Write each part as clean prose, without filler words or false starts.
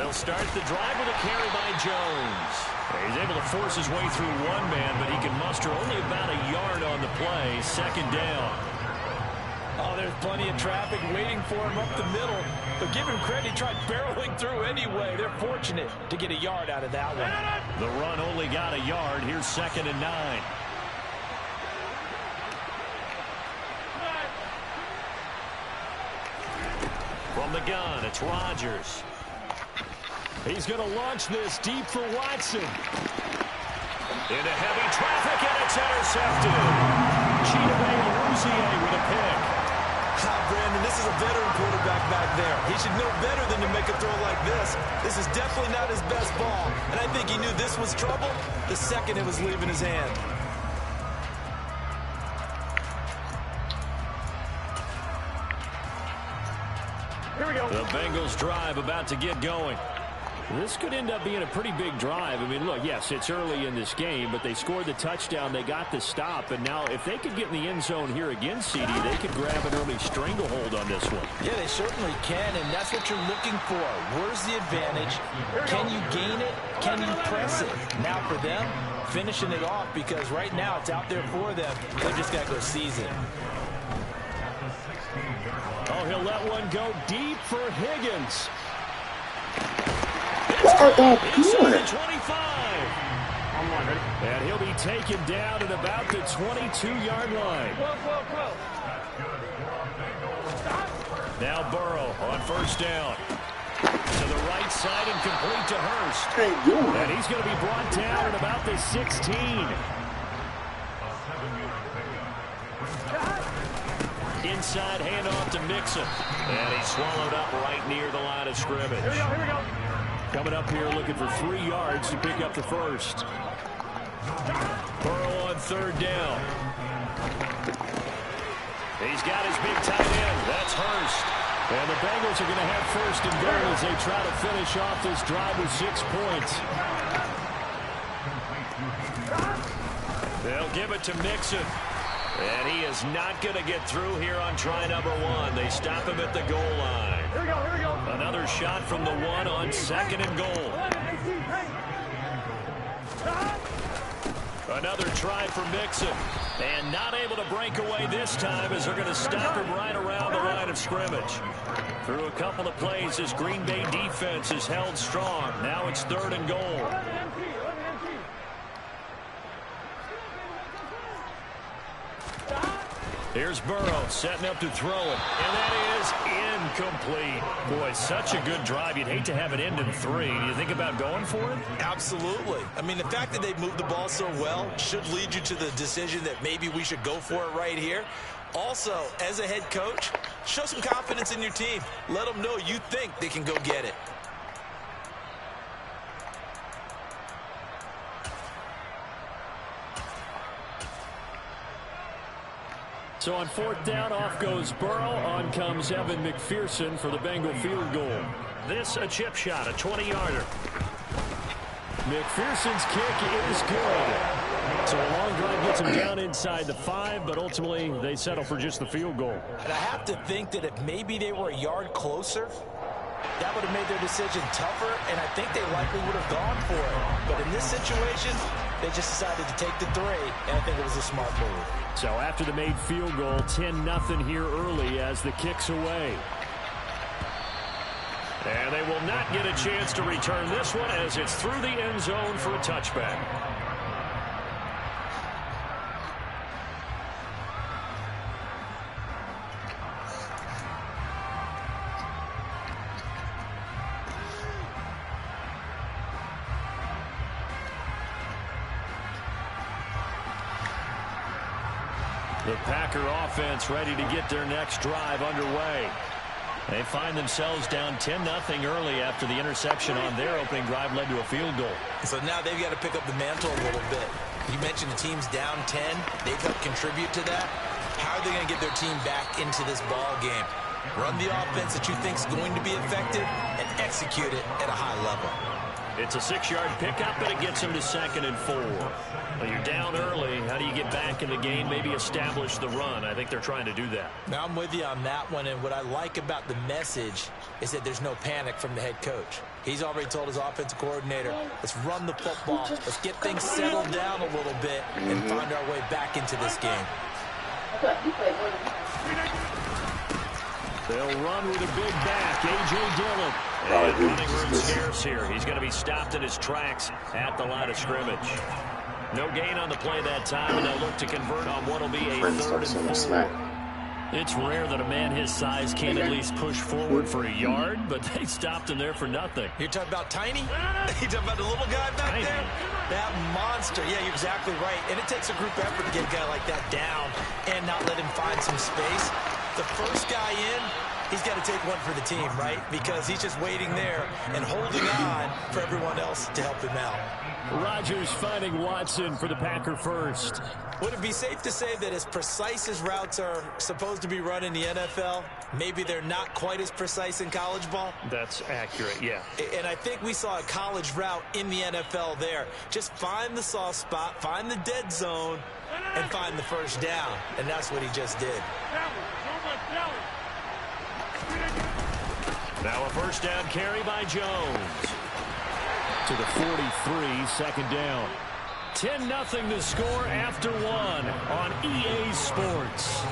They'll start the drive with a carry by Jones. He's able to force his way through one man, but he can muster only about a yard on the play. Second down. Oh, there's plenty of traffic waiting for him up the middle. But give him credit, he tried barreling through anyway. They're fortunate to get a yard out of that one. The run only got a yard. Here's 2nd and 9. From the gun, it's Rodgers. He's going to launch this deep for Watson. Into heavy traffic, and it's intercepted. Rgame with a pick. Brandon, this is a veteran quarterback back there. He should know better than to make a throw like this. This is definitely not his best ball, and I think he knew this was trouble the second it was leaving his hand. Here we go. The Bengals drive about to get going. This could end up being a pretty big drive. I mean, look, yes, it's early in this game, but they scored the touchdown. They got the stop, and now if they could get in the end zone here again, CD, they could grab an early stranglehold on this one. Yeah, they certainly can, and that's what you're looking for. Where's the advantage? Can you gain it? Can you press it? Now for them, finishing it off, because right now it's out there for them. They just got to go seize it. Oh, he'll let one go deep for Higgins. Oh, good. 25. And he'll be taken down at about the 22-yard line. Now Burrow on first down. To the right side and complete to Hurst. And he's going to be brought down at about the 16. Inside handoff to Mixon. And he's swallowed up right near the line of scrimmage. Here we go. Coming up here looking for 3 yards to pick up the first. Burrow on third down. He's got his big tight end. That's Hurst. And the Bengals are going to have first and goal as they try to finish off this drive with 6 points. They'll give it to Mixon. And he is not going to get through here on try number 1. They stop him at the goal line. Here we go. Another shot from the 1 on 2nd and goal. Another try for Mixon. And not able to break away this time as they're going to stop him right around the line of scrimmage. Through a couple of plays, this Green Bay defense is held strong. Now it's 3rd and goal. Here's Burrow setting up to throw it. And that is incomplete. Boy, such a good drive. You'd hate to have it end in 3. Do you think about going for it? Absolutely. I mean, the fact that they moved the ball so well should lead you to the decision that maybe we should go for it right here. Also, as a head coach, show some confidence in your team. Let them know you think they can go get it. So on 4th down, off goes Burrow. On comes Evan McPherson for the Bengal field goal. This a chip shot, a 20-yarder. McPherson's kick is good. So a long drive gets him down inside the 5, but ultimately they settle for just the field goal. And I have to think that if maybe they were a yard closer, that would have made their decision tougher, and I think they likely would have gone for it. But in this situation, they just decided to take the 3, and I think it was a smart move. So after the made field goal, 10-0 here early as the kick's away. And they will not get a chance to return this one as it's through the end zone for a touchback. The Packer offense ready to get their next drive underway. They find themselves down 10-0 early after the interception on their opening drive led to a field goal. So now they've got to pick up the mantle a little bit. You mentioned the team's down 10. They've helped contribute to that. How are they going to get their team back into this ball game? Run the offense that you think is going to be effective and execute it at a high level. It's a 6-yard pickup, and it gets him to 2nd and 4. Well, you're down early. How do you get back in the game, maybe establish the run? I think they're trying to do that. Now, I'm with you on that one, and what I like about the message is that there's no panic from the head coach. He's already told his offensive coordinator, let's run the football, let's get things settled down a little bit and find our way back into this game. They'll run with a big back, A.J. Dillon. And running room scarce here. He's going to be stopped in his tracks at the line of scrimmage. No gain on the play that time, and they'll look to convert on what will be a 3rd and 4. It's rare that a man his size can't at least push forward for a yard, but they stopped him there for nothing. You're talking about Tiny? You're talking about the little guy back there? That monster. Yeah, you're exactly right. And it takes a group effort to get a guy like that down and not let him find some space. The first guy in, he's got to take one for the team, right? Because he's just waiting there and holding on for everyone else to help him out. Rodgers finding Watson for the Packer first. Would it be safe to say that as precise as routes are supposed to be run in the NFL, maybe they're not quite as precise in college ball? That's accurate, yeah. And I think we saw a college route in the NFL there. Just find the soft spot, find the dead zone, and find the first down. And that's what he just did. Now a first down carry by Jones. To the 43, 2nd down. 10-0 to score after 1 on EA Sports.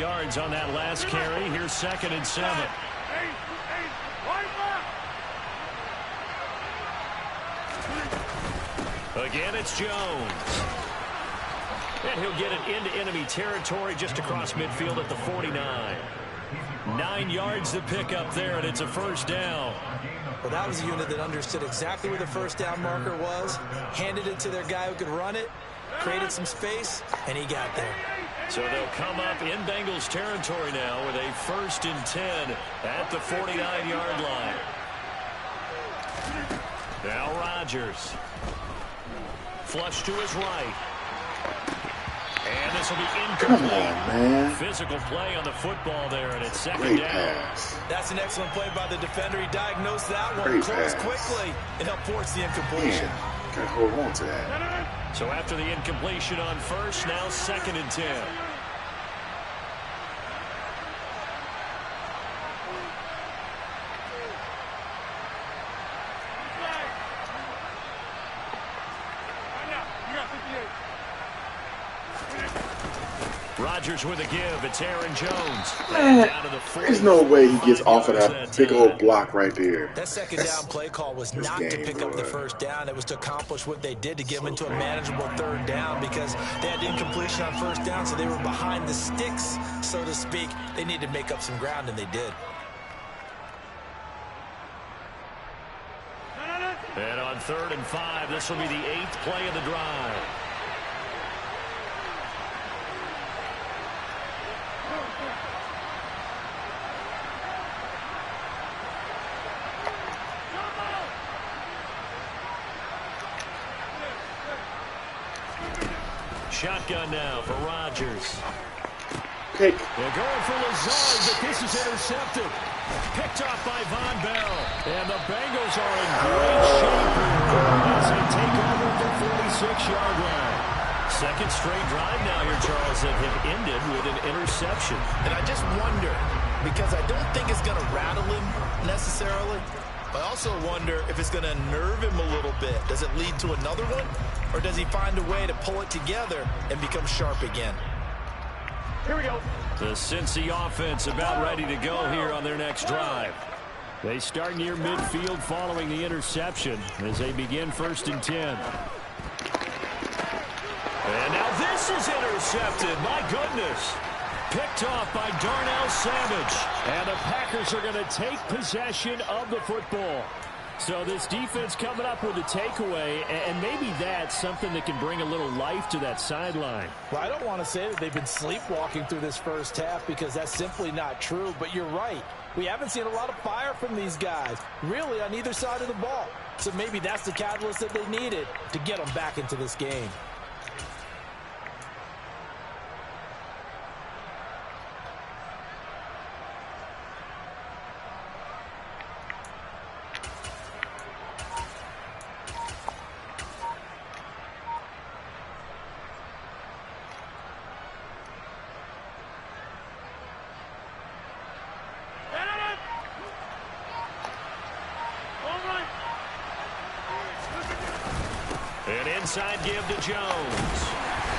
yards on that last carry. Here's 2nd and 7. Again, it's Jones. And he'll get it into enemy territory just across midfield at the 49. 9 yards to pick up there, and it's a first down. Well, that was a unit that understood exactly where the first down marker was, handed it to their guy who could run it, created some space, and he got there. So they'll come up in Bengals territory now with a 1st and 10 at the 49-yard line. Now Rodgers. Flush to his right. And this will be incomplete. Come on, man. Physical play on the football there, and it's 2nd Great down. pass. That's an excellent play by the defender. He diagnosed that one, closed quickly, and helped force the incompletion. Man, gotta hold on to that. So after the incompletion on first, now 2nd and 10. Rodgers with a give. It's Aaron Jones. Man, there's no way he gets off of that big old block right there. That second down play call was not to pick up the first down. It was to accomplish what they did, to get them into a manageable 3rd down, because they had incompletion on first down, so they were behind the sticks, so to speak. They needed to make up some ground, and they did. And on 3rd and 5, this will be the 8th play of the drive. Shotgun now for Rodgers. Pick. They're going for Lazard, but this is intercepted. Picked off by Von Bell. And the Bengals are in great shape as they take over the 46-yard line. 2nd straight drive now here, Charles, that have ended with an interception. And I just wonder, because I don't think it's going to rattle him necessarily, I also wonder if it's going to nerve him a little bit. Does it lead to another one? Or does he find a way to pull it together and become sharp again? Here we go. The Cincy offense about ready to go here on their next drive. They start near midfield following the interception as they begin 1st and 10. And now this is intercepted. My goodness. Picked off by Darnell Savage. And the Packers are going to take possession of the football. So this defense coming up with a takeaway, and maybe that's something that can bring a little life to that sideline. Well, I don't want to say that they've been sleepwalking through this first half because that's simply not true, but you're right. We haven't seen a lot of fire from these guys, really on either side of the ball. So maybe that's the catalyst that they needed to get them back into this game. An inside give to Jones.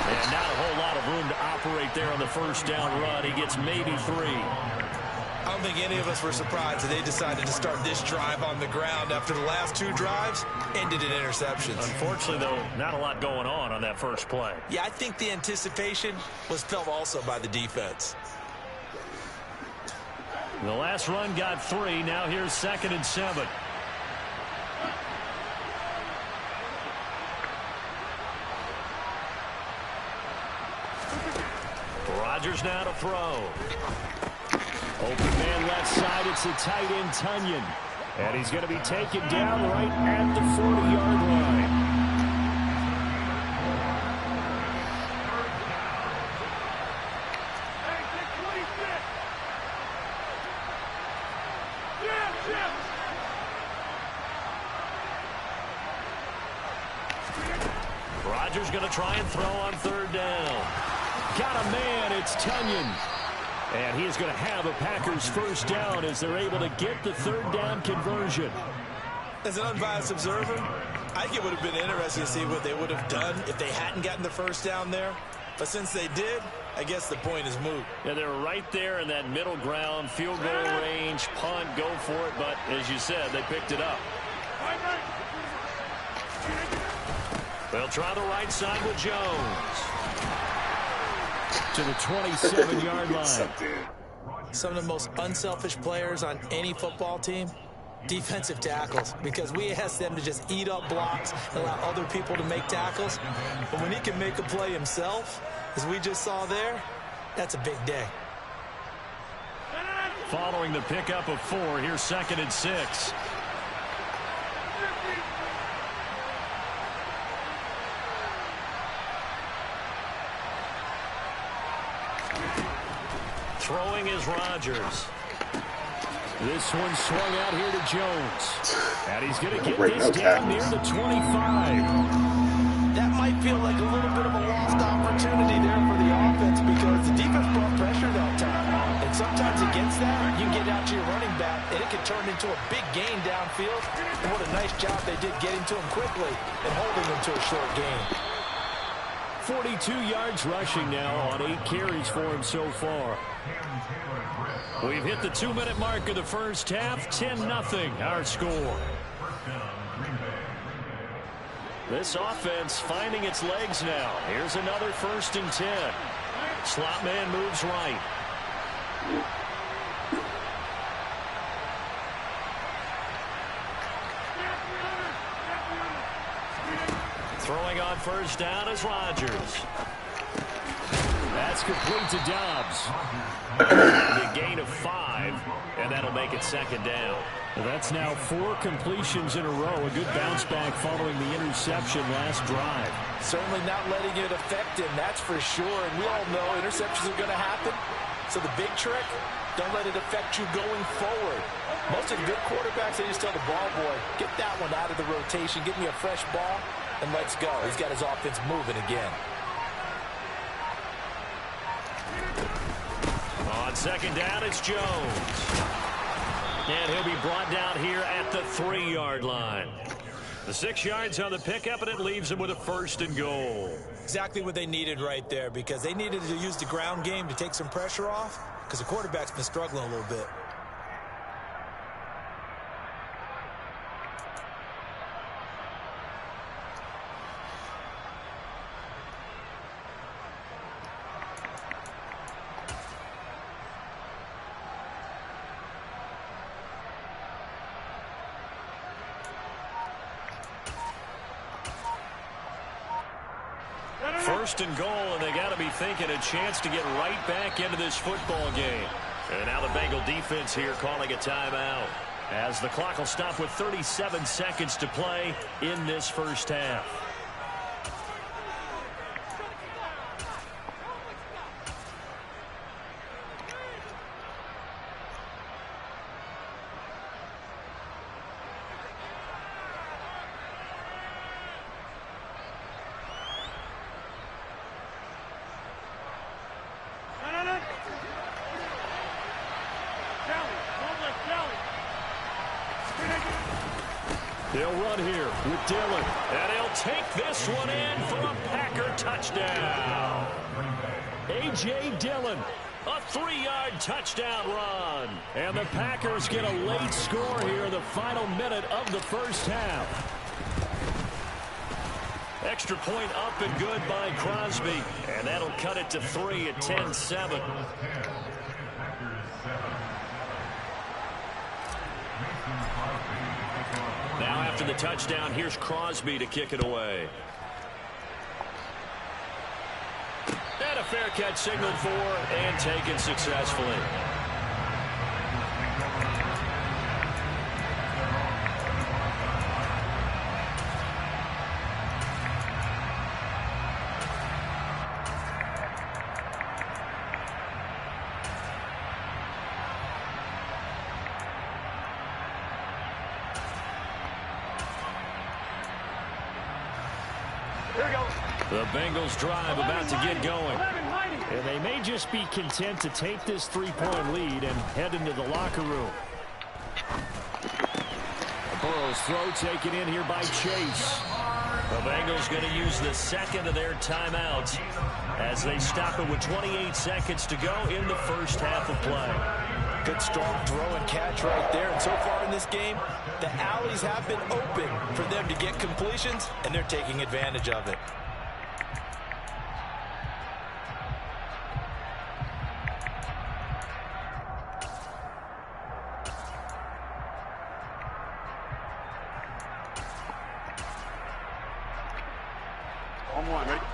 And not a whole lot of room to operate there on the first down run. He gets maybe 3. I don't think any of us were surprised that they decided to start this drive on the ground after the last 2 drives ended in interceptions. Unfortunately, though, not a lot going on that first play. Yeah, I think the anticipation was felt also by the defense. The last run got 3. Now here's 2nd and 7. Rodgers now to throw. Open man left side. It's the tight end, Tunyon. And he's going to be taken down right at the 40-yard line. Rodgers going to try and throw on 3rd down. Got a man, it's Tunyon. And he is going to have a Packers first down as they're able to get the 3rd down conversion. As an unbiased observer, I think it would have been interesting to see what they would have done if they hadn't gotten the first down there. But since they did, I guess the point is moot. Yeah, they're right there in that middle ground, field goal range, punt, go for it. But as you said, they picked it up. They'll try the right side with Jones. To the 27-yard line. Some of the most unselfish players on any football team, defensive tackles, because we ask them to just eat up blocks and allow other people to make tackles. But when he can make a play himself, as we just saw there, that's a big day. Following the pickup of 4, here's 2nd and 6. Throwing is Rodgers. This one swung out here to Jones. And he's going to get this down near the 25. That might feel like a little bit of a lost opportunity there for the offense because the defense brought pressure that time. And sometimes against that, you get out to your running back, and it can turn into a big gain downfield. And what a nice job they did getting to him quickly and holding him to a short gain. 42 yards rushing now on 8 carries for him so far. We've hit the 2-minute mark of the first half. 10-0 our score. This offense finding its legs now. Here's another 1st and 10. Slot man moves right. Throwing on 1st down is Rodgers. That's complete to Dobbs. A gain of 5, and that'll make it 2nd down. Well, that's now 4 completions in a row. A good bounce back following the interception last drive. Certainly not letting it affect him, that's for sure. And we all know interceptions are going to happen. So the big trick, don't let it affect you going forward. Most of the good quarterbacks, they just tell the ball boy, get that one out of the rotation, give me a fresh ball, and let's go. He's got his offense moving again. On 2nd down, it's Jones. And he'll be brought down here at the 3-yard line. The 6 yards on the pickup, and it leaves him with a 1st and goal. Exactly what they needed right there, because they needed to use the ground game to take some pressure off, because the quarterback's been struggling a little bit. First and goal, and they got to be thinking a chance to get right back into this football game. And now the Bengal defense here calling a timeout, as the clock will stop with 37 seconds to play in this first half. They'll run here with Dillon, and he'll take this one in for a Packer touchdown. A.J. Dillon, a 3-yard touchdown run. And the Packers get a late score here in the final minute of the first half. Extra point up and good by Crosby, and that'll cut it to 3 at 10-7. Now after the touchdown, here's Crosby to kick it away. And a fair catch signaled for and taken successfully. The Bengals drive about to get going. And they may just be content to take this 3-point lead and head into the locker room. Burrow's throw taken in here by Chase. The Bengals going to use the second of their timeouts as they stop it with 28 seconds to go in the first half of play. Good strong throw and catch right there. And so far in this game, the alleys have been open for them to get completions, and they're taking advantage of it.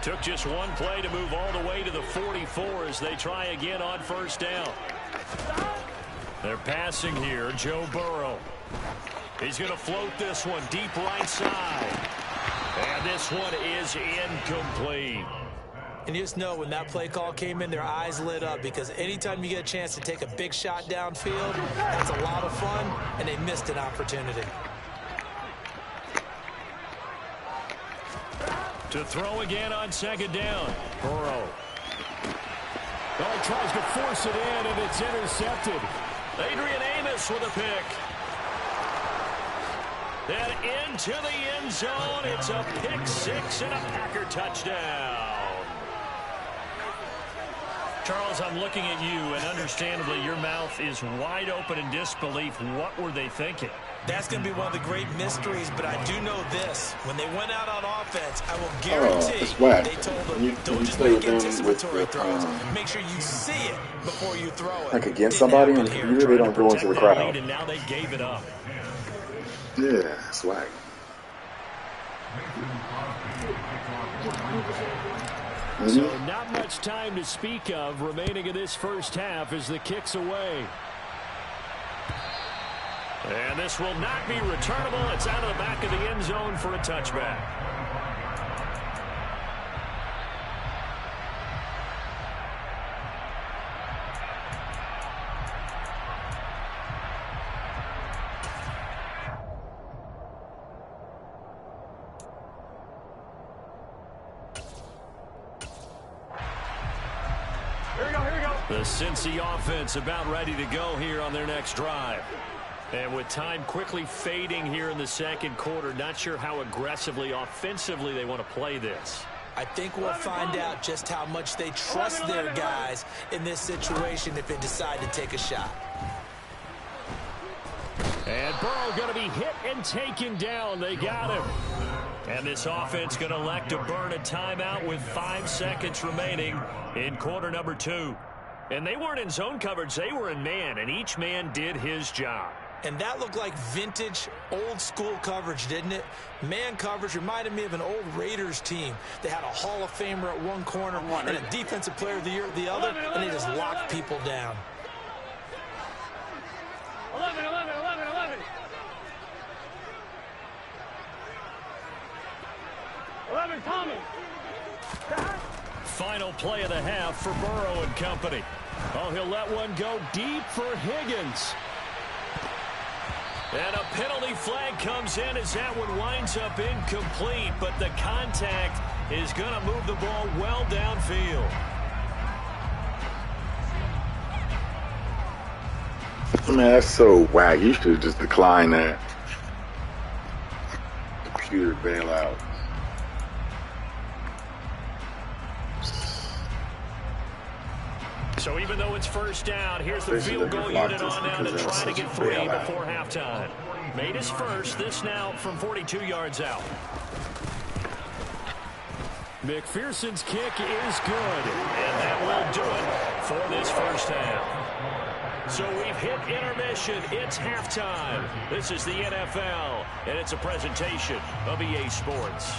Took just one play to move all the way to the 44 as they try again on first down. They're passing here, Joe Burrow. He's going to float this one deep right side. And this one is incomplete. And you just know when that play call came in, their eyes lit up, because anytime you get a chance to take a big shot downfield, that's a lot of fun, and they missed an opportunity. To throw again on second down. Burrow. Well, he tries to force it in, and it's intercepted. Adrian Amos with a pick. And into the end zone. It's a pick six and a Packer touchdown. Charles, I'm looking at you, and understandably your mouth is wide open in disbelief. What were they thinking? That's going to be one of the great mysteries, but I do know this. When they went out on offense, I will guarantee they told them, don't just make anticipatory throws. Make sure you see it before you throw it. Like against somebody on the computer, they don't go into the crowd. And now they gave it up. Yeah, swag. So not much time to speak of remaining in this first half as the kick's away. And this will not be returnable. It's out of the back of the end zone for a touchback. The Cincy offense about ready to go here on their next drive. And with time quickly fading here in the second quarter, not sure how aggressively, offensively they want to play this. I think we'll find out just how much they trust their guys in this situation if they decide to take a shot. And Burrow going to be hit and taken down. They got him. And this offense going to elect to burn a timeout with 5 seconds remaining in quarter number 2. And they weren't in zone coverage. They were in man, and each man did his job. And that looked like vintage, old-school coverage, didn't it? Man coverage reminded me of an old Raiders team. They had a Hall of Famer at one corner and a Defensive Player of the Year at the other, and they just locked people down. 11. Tommy. Final play of the half for Burrow and company. Oh, he'll let one go deep for Higgins. And a penalty flag comes in as that one winds up incomplete, but the contact is going to move the ball well downfield. Man, that's so whack. You should just decline that. Computer bailout. So even though it's first down, here's the field goal unit on now to try to get 3 before halftime. Made his first, this now from 42 yards out. McPherson's kick is good, and that will do it for this first half. So we've hit intermission. It's halftime. This is the NFL, and it's a presentation of EA Sports.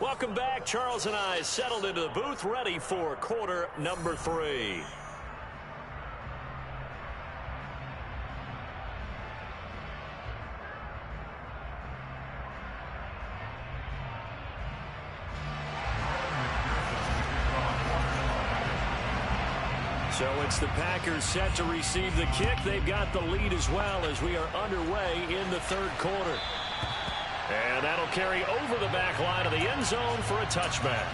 Welcome back. Charles and I settled into the booth, ready for quarter number 3. So it's the Packers set to receive the kick. They've got the lead as well as we are underway in the third quarter. And that'll carry over the back line of the end zone for a touchback.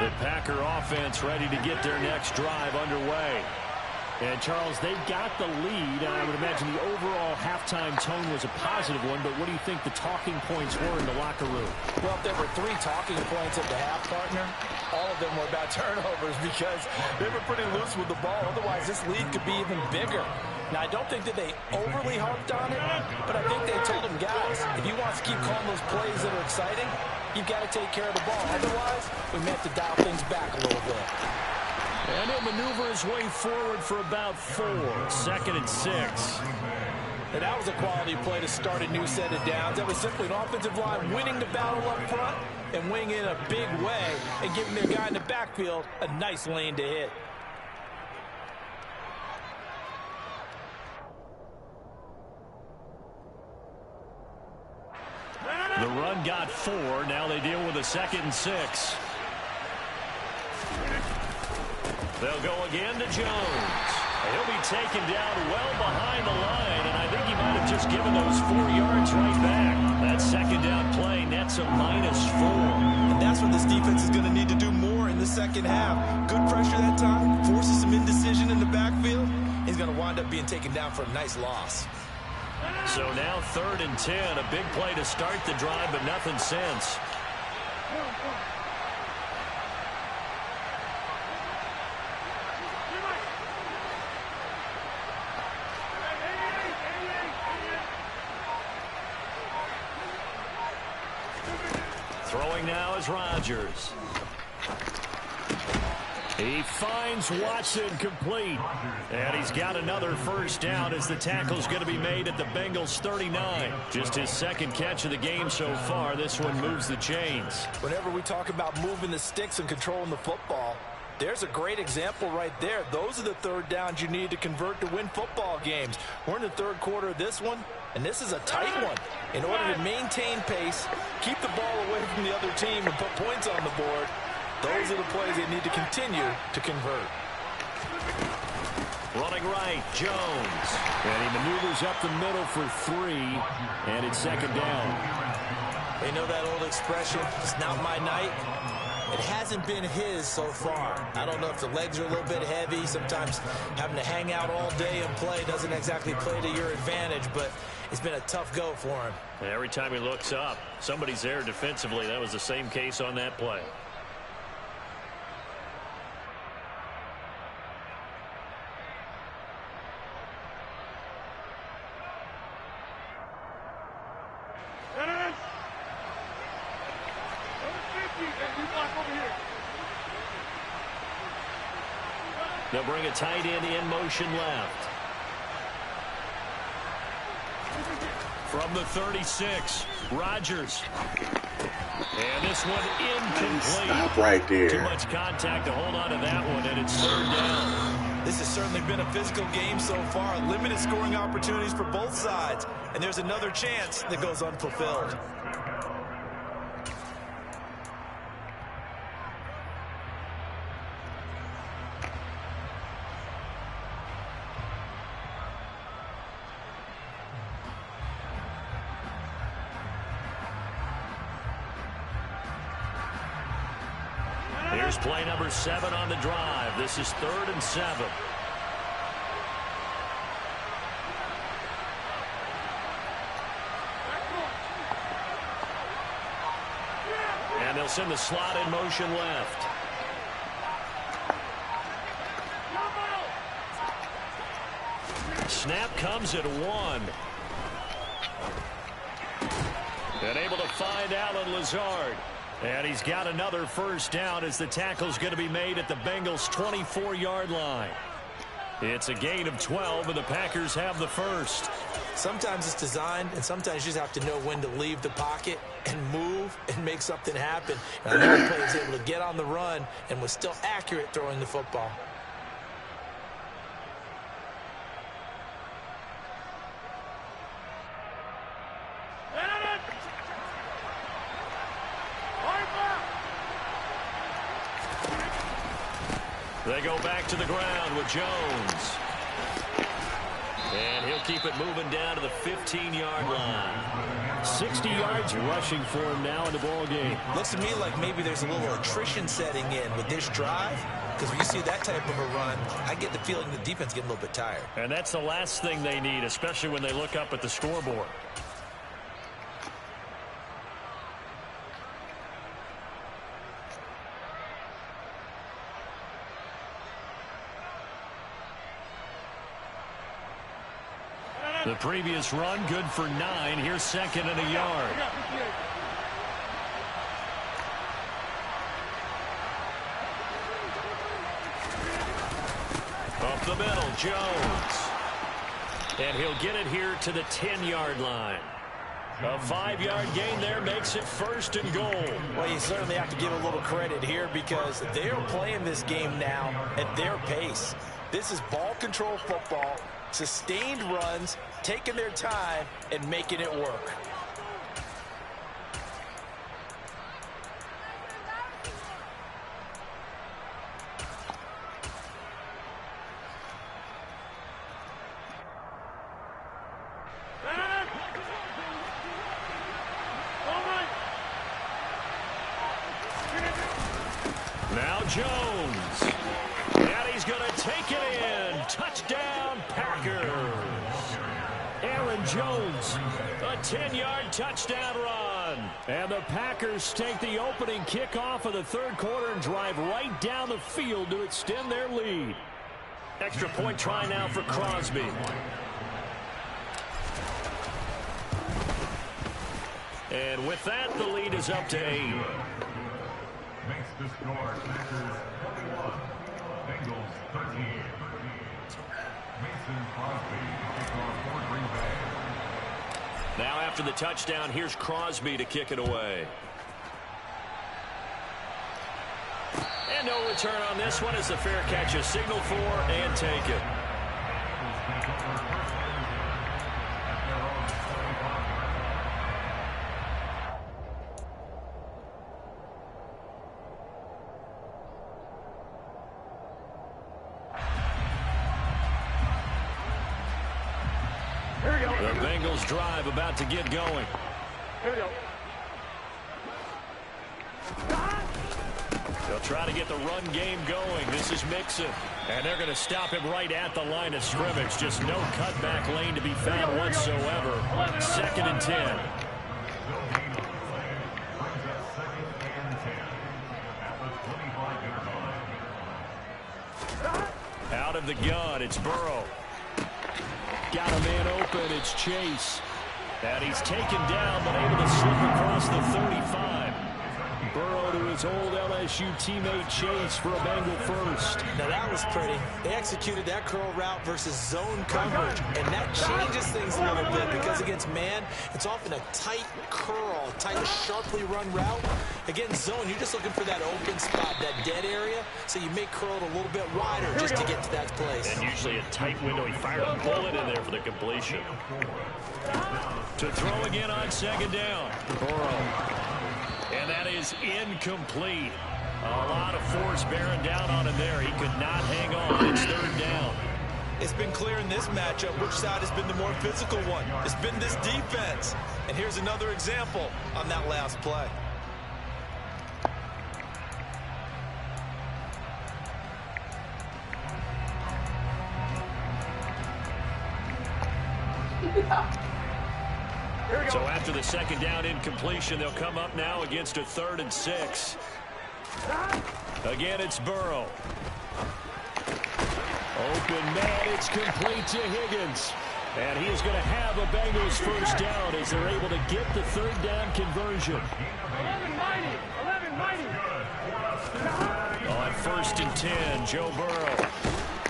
The Packer offense ready to get their next drive underway. And, Charles, they've got the lead. I would imagine the overall halftime tone was a positive one, but what do you think the talking points were in the locker room? Well, if there were 3 talking points at the half, partner, all of them were about turnovers because they were pretty loose with the ball. Otherwise, this lead could be even bigger. Now, I don't think that they overly harped on it, but I think they told them, guys, if you want us to keep calling those plays that are exciting, you've got to take care of the ball. Otherwise, we may have to dial things back a little bit. And he'll maneuver his way forward for about 4. 2nd and 6. And that was a quality play to start a new set of downs. That was simply an offensive line winning the battle up front and winning in a big way and giving their guy in the backfield a nice lane to hit. The run got 4. Now they deal with a 2nd and 6. They'll go again to Jones. He'll be taken down well behind the line, and I think he might have just given those 4 yards right back. That second down play nets a -4. And that's what this defense is going to need to do more in the second half. Good pressure that time, forces some indecision in the backfield. He's going to wind up being taken down for a nice loss. So now 3rd and 10, a big play to start the drive, but nothing since. Throwing now is Rodgers. He finds Watson complete. And he's got another first down as the tackle's going to be made at the Bengals 39. Just his 2nd catch of the game so far. This one moves the chains. Whenever we talk about moving the sticks and controlling the football, there's a great example right there. Those are the 3rd downs you need to convert to win football games. We're in the 3rd quarter of this one, and this is a tight one. In order to maintain pace, keep the ball away from the other team, and put points on the board, those are the plays they need to continue to convert. Running right, Jones. And he maneuvers up the middle for 3, and it's second down. They know that old expression, it's not my night. It hasn't been his so far. I don't know if the legs are a little bit heavy. Sometimes having to hang out all day and play doesn't exactly play to your advantage, but it's been a tough go for him. Every time he looks up, somebody's there defensively. That was the same case on that play. They'll bring a tight end in motion left. From the 36, Rodgers. And this one incomplete. Stop right there. Too much contact to hold on to that one, and it's third down. This has certainly been a physical game so far. Limited scoring opportunities for both sides. And there's another chance that goes unfulfilled. Here's play number 7 on the drive. This is 3rd and 7. And they'll send the slot in motion left. Snap comes at 1. And able to find Alan Lazard. And he's got another first down as the tackle's going to be made at the Bengals' 24-yard line. It's a gain of 12, and the Packers have the first. Sometimes it's designed, and sometimes you just have to know when to leave the pocket and move and make something happen. And I think the player was able to get on the run and was still accurate throwing the football. They go back to the ground with Jones. And he'll keep it moving down to the 15-yard line. 60 yards rushing for him now in the ball game. Looks to me like maybe there's a little attrition setting in with this drive, because when you see that type of a run, I get the feeling the defense getting a little bit tired. And that's the last thing they need, especially when they look up at the scoreboard. The previous run, good for 9. Here's 2nd and a yard. Up the middle, Jones. And he'll get it here to the 10-yard line. A 5-yard gain there makes it 1st and goal. Well, you certainly have to give a little credit here because they are playing this game now at their pace. This is ball control football, sustained runs, taking their time, and making it work. Now Jones. And he's going to take it in. Touchdown, Packers. Aaron Jones, a 10-yard touchdown run. And the Packers take the opening kickoff of the 3rd quarter and drive right down the field to extend their lead. Extra point try now for Crosby. And with that, the lead is up to 8. Makes the score Packers 21, Bengals 13. Mason Crosby to kick off for Green Bay. Now after the touchdown, here's Crosby to kick it away. And no return on this one as the fair catch is signaled for and taken. Bengals drive about to get going. Here we go. They'll try to get the run game going. This is Mixon. And they're going to stop him right at the line of scrimmage. Just no cutback lane to be found whatsoever. 2nd and 10. Out of the gun, it's Burrow. Got a man open, it's Chase. And he's taken down, but able to slip across the 35. Burrow to his old LSU teammate Chase for a Bengal first. Now that was pretty. They executed that curl route versus zone coverage, and that changes things a little bit because against man, it's often a tight curl, tight, sharply run route. Against zone, you're just looking for that open spot, that dead area, so you may curl it a little bit wider just to get to that place. And usually a tight window. He fired a bullet in there for the completion. To throw again on 2nd down. Burrow. And that is incomplete. A lot of force bearing down on him there. He could not hang on. It's 3rd down. It's been clear in this matchup which side has been the more physical one. It's been this defense. And here's another example on that last play. So after the 2nd down incompletion, they'll come up now against a 3rd and 6. Again, it's Burrow. Open man, it's complete to Higgins. And he is going to have a Bengals first down as they're able to get the 3rd down conversion. 11 mighty. 11 mighty. On 1st and 10, Joe Burrow.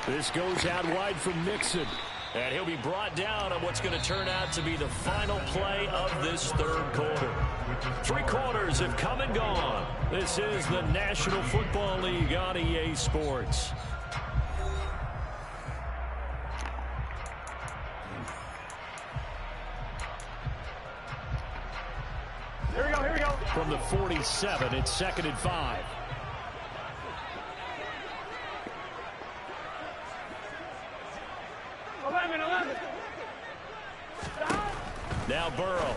This goes out wide from Mixon. And he'll be brought down on what's going to turn out to be the final play of this 3rd quarter. 3 quarters have come and gone. This is the National Football League on EA Sports. Here we go, here we go. From the 47, it's 2nd and 5. Now Burrow.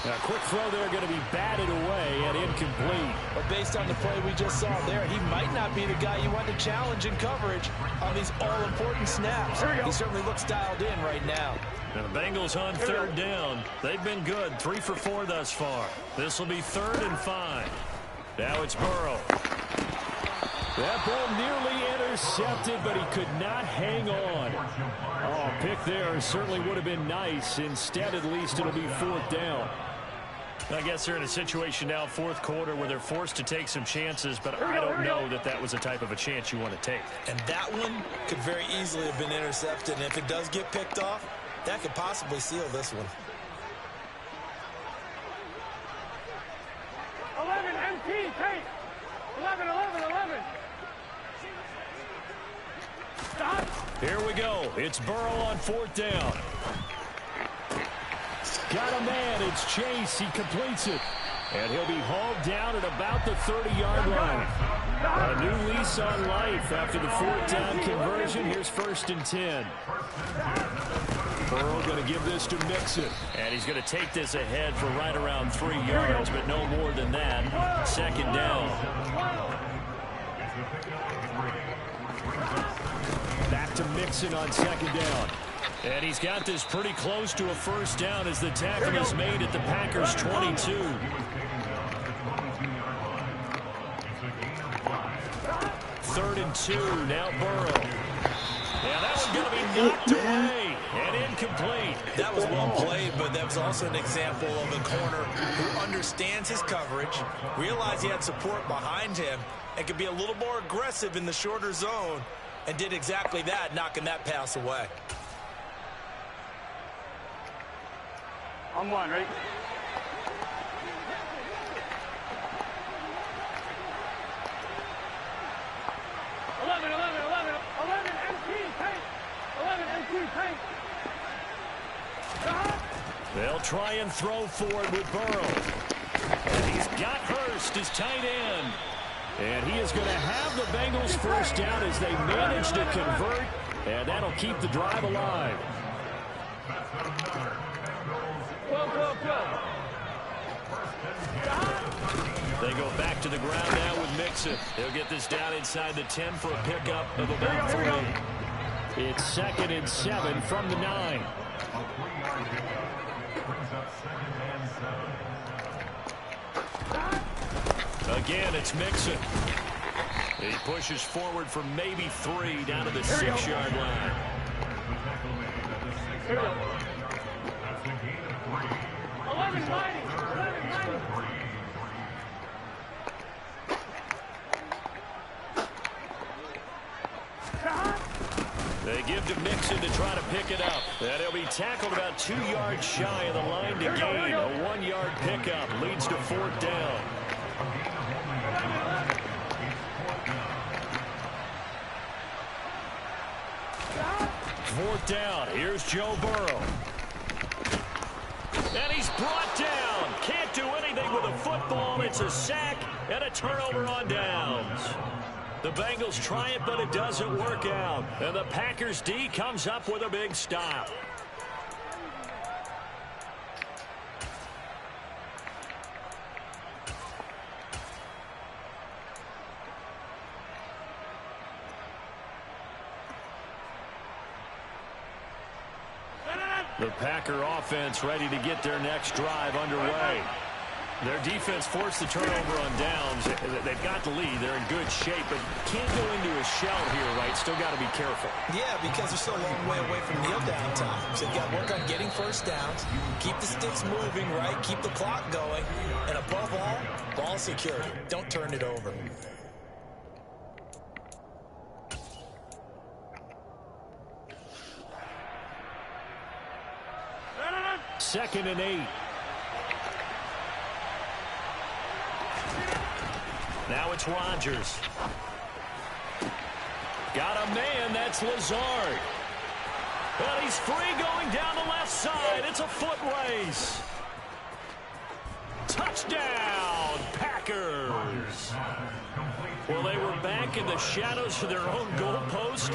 A quick throw there going to be batted away and incomplete. But based on the play we just saw there, he might not be the guy you want to challenge in coverage on these all-important snaps. He certainly looks dialed in right now. And the Bengals on 3rd down. They've been good, 3 for 4 thus far. This will be 3rd and 5. Now it's Burrow. That ball nearly intercepted, but he could not hang on. Oh, pick there certainly would have been nice. Instead, at least it'll be 4th down. I guess they're in a situation now, 4th quarter, where they're forced to take some chances, but I don't know that that was the type of a chance you want to take. And that one could very easily have been intercepted, and if it does get picked off, that could possibly seal this one. 11 MT, take. 11, 11, 11. Stop. Here we go. It's Burrow on 4th down. Got a man. It's Chase. He completes it. And he'll be hauled down at about the 30-yard line. A new lease on life after the 4th down conversion. Here's 1st and 10. Burrow going to give this to Mixon. And he's going to take this ahead for right around 3 yards, but no more than that. 2nd down. Back to Mixon on 2nd down. And he's got this pretty close to a first down as the tackle is made at the Packers' 22. 3rd and 2, now Burrow. Yeah, that one's going to be knocked away and incomplete. That was well played, but that was also an example of a corner who understands his coverage, realized he had support behind him, and could be a little more aggressive in the shorter zone, and did exactly that, knocking that pass away. On 1, ready? They'll try and throw forward with Burrow. And he's got Hurst, his tight end. And he is going to have the Bengals first down as they manage to convert. And that'll keep the drive alive. They go back to the ground now with Mixon. They'll get this down inside the 10 for a pickup of about 3. It's 2nd and 7 from the 9. Again, it's Mixon. He pushes forward for maybe 3 down to the 6-yard line. Here we go. 11-90. They give to Mixon to try to pick it up. And he'll be tackled about 2 yards shy of the line to gain. A 1-yard pickup leads to 4th down. Fourth down. Here's Joe Burrow. And he's brought down. Can't do anything with a football. It's a sack and a turnover on downs. The Bengals try it, but it doesn't work out. And the Packers D comes up with a big stop. The Packer offense ready to get their next drive underway. Their defense forced the turnover on downs. They've got the lead. They're in good shape, but can't go into a shell here, right? Still got to be careful. Yeah, because they're still a long way away from kneel down time. So you got to work on getting first downs, keep the sticks moving, right? Keep the clock going. And above all, ball security. Don't turn it over. Second and 8. Now it's Rodgers. Got a man, that's Lazard. But he's free going down the left side. It's a foot race. Touchdown, Packers. Well, they were back in the shadows of their own goalpost,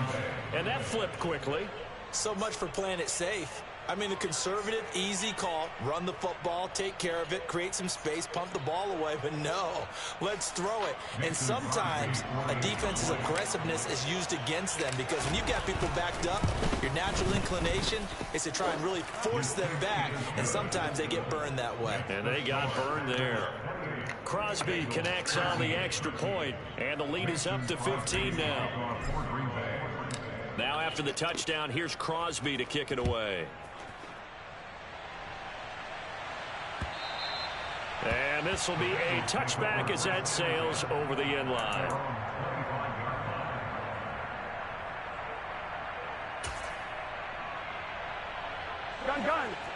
and that flipped quickly. So much for playing it safe. I mean, a conservative, easy call, run the football, take care of it, create some space, pump the ball away, but no, let's throw it. And sometimes a defense's aggressiveness is used against them because when you've got people backed up, your natural inclination is to try and really force them back, and sometimes they get burned that way. And they got burned there. Crosby connects on the extra point, and the lead is up to 15 now. Now after the touchdown, here's Crosby to kick it away. And this will be a touchback as that sails over the end line.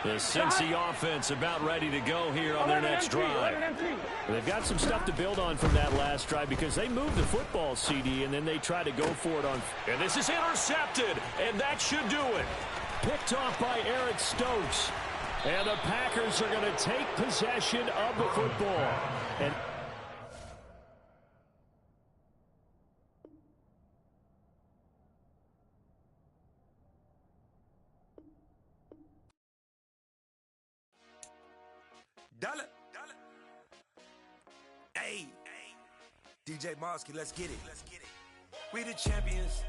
The Cincy offense about ready to go here on their next drive. They've got some stuff to build on from that last drive because they moved the football, CD, and then they try to go for it on. And this is intercepted, and that should do it. Picked off by Eric Stokes. And the Packers are going to take possession of the football. And Dollar. Hey, DJ Mosky, let's get it. We the champions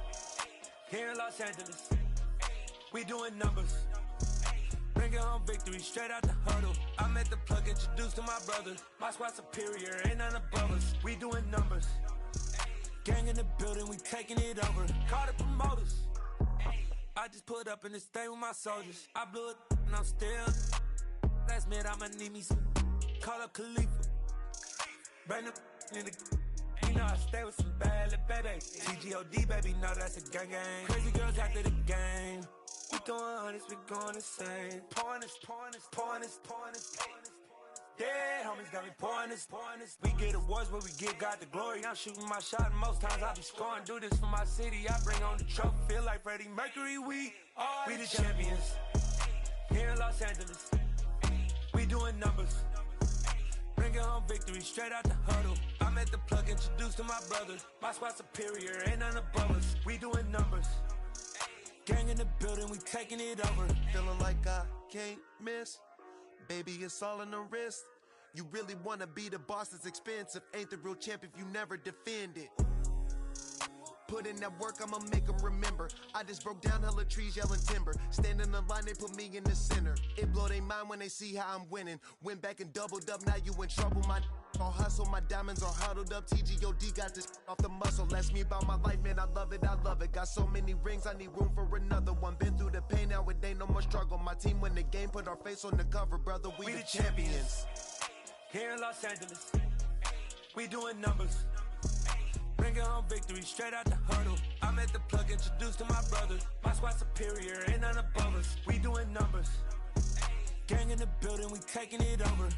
here in Los Angeles. We doing numbers. Bringing home victory straight out the huddle. I'm at the plug, introduced to my brother. My squad superior, ain't none above us. We doing numbers. Gang in the building, we taking it over. Call the promoters. I just put up in this thing with my soldiers. I blew it and I'm still. Last minute, I'ma need me some. Call up Khalifa. Bring them in the. You know I stay with some bad little baby. TGOD, baby, no, that's a gang gang. Crazy girls after the game. We throwing hundreds, we going insane. Pouring this. Yeah, homies got me pouring this. We get awards, but we give God the glory. I'm shooting my shot, and most times I be scoring. Do this for my city, I bring on the trophy. Feel like Freddie Mercury, we the champions. Here in Los Angeles, we doing numbers. Bringing home victory straight out the huddle. I'm at the plug, introduced to my brother. My squad superior, ain't none above us. We doing numbers. Gang in the building, we taking it over. Feeling like I can't miss. Baby, it's all in the wrist. You really wanna be the boss, it's expensive. Ain't the real champ if you never defend it. Put in that work, I'ma make them remember. I just broke down hella trees, yelling timber. Stand in the line, they put me in the center. It blow their mind when they see how I'm winning. Went back and doubled up, now you in trouble. My all hustle, my diamonds are huddled up. TGOD got this off the muscle. Ask me about my life, man, I love it, I love it. Got so many rings, I need room for another one. Been through the pain, now it ain't no more struggle. My team win the game, put our face on the cover, brother. We the champions. Here in Los Angeles, we doing numbers. Bringing home victory straight out the huddle. I'm at the plug, introduced to my brothers. My squad superior, ain't none above us. We doing numbers. Gang in the building, we taking it over.